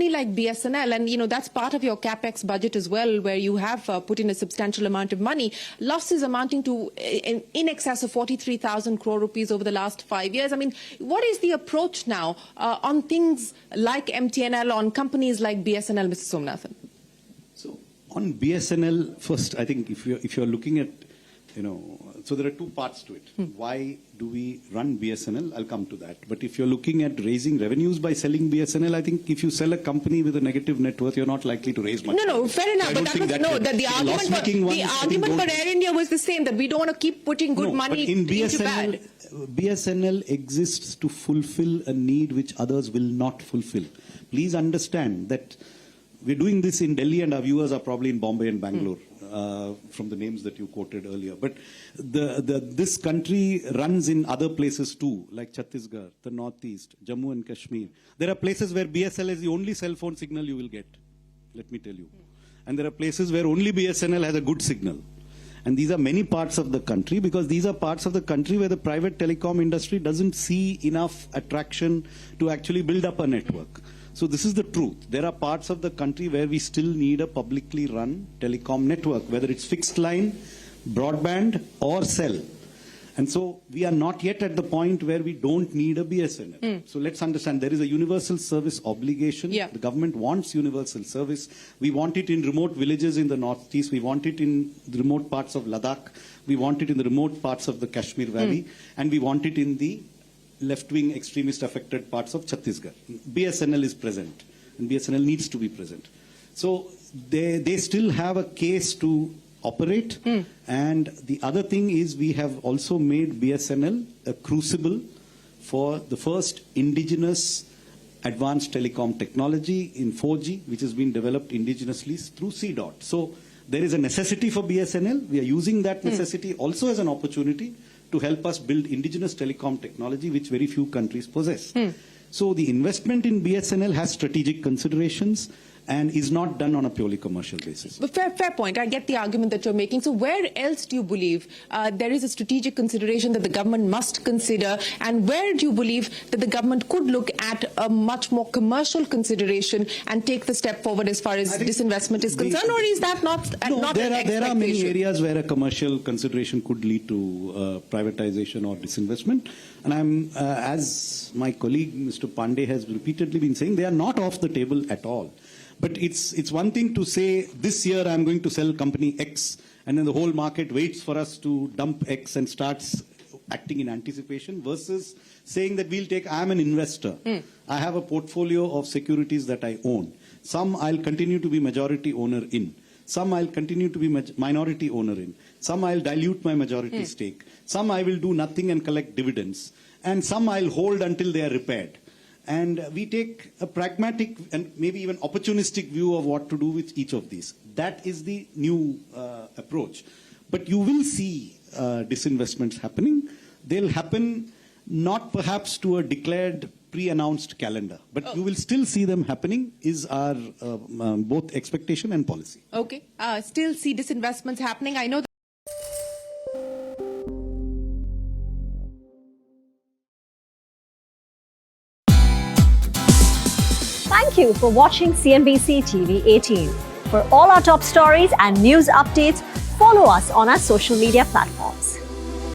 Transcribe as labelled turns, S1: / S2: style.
S1: company like BSNL, and that's part of your capex budget as well, where you have put in a substantial amount of money, losses amounting to in excess of 43,000 crore rupees over the last 5 years. I mean, what is the approach now on things like MTNL, on companies like BSNL, Mr. Somnathan?
S2: So on BSNL, first, I think if you're looking at, so there are two parts to it. Why do we run BSNL? I'll come to that. But if you're looking at raising revenues by selling BSNL, I think if you sell a company with a negative net worth, you're not likely to raise much.
S1: No, fair enough. But the argument for Air India was the same, that we don't want to keep putting good money into bad.
S2: BSNL exists to fulfill a need which others will not fulfill. Please understand that we're doing this in Delhi and our viewers are probably in Bombay and Bangalore. From the names that you quoted earlier. But this country runs in other places too, like Chhattisgarh, the Northeast, Jammu and Kashmir. There are places where BSNL is the only cell phone signal you will get, let me tell you. And there are places where only BSNL has a good signal. And these are many parts of the country, because these are parts of the country where the private telecom industry doesn't see enough attraction to actually build up a network. So this is the truth. There are parts of the country where we still need a publicly run telecom network, whether it's fixed line, broadband, or cell. And so we are not yet at the point where we don't need a BSNL. So let's understand, there is a universal service obligation.
S1: Yeah.
S2: The government wants universal service. We want it in remote villages in the Northeast. We want it in the remote parts of Ladakh. We want it in the remote parts of the Kashmir Valley. And we want it in the left-wing extremist affected parts of Chhattisgarh. BSNL is present, and BSNL needs to be present. So they still have a case to operate. And the other thing is, we have also made BSNL a crucible for the first indigenous advanced telecom technology in 4G, which has been developed indigenously through CDOT. So there is a necessity for BSNL. We are using that necessity also as an opportunity to help us build indigenous telecom technology, which very few countries possess. So the investment in BSNL has strategic considerations and is not done on a purely commercial basis.
S1: But fair point. I get the argument that you're making. So where else do you believe there is a strategic consideration that the government must consider, and where do you believe that the government could look at a much more commercial consideration and take the step forward as far as disinvestment is concerned, or is that not
S2: there are many areas where a commercial consideration could lead to privatization or disinvestment. And I'm, as my colleague Mr. Pandey has repeatedly been saying, they are not off the table at all. But it's one thing to say, this year I'm going to sell company X, and then the whole market waits for us to dump X and starts acting in anticipation, versus saying that I'm an investor. I have a portfolio of securities that I own. Some I'll continue to be majority owner in. Some I'll continue to be minority owner in. Some I'll dilute my majority stake. Some I will do nothing and collect dividends. And some I'll hold until they are repaired. And we take a pragmatic and maybe even opportunistic view of what to do with each of these. That is the new approach. But you will see disinvestments happening. They'll happen not perhaps to a declared pre-announced calendar, but you will still see them happening, is our both expectation and policy.
S1: Okay. Still see disinvestments happening. I know
S3: Thank you for watching CNBC TV 18. For all our top stories and news updates, follow us on our social media platforms.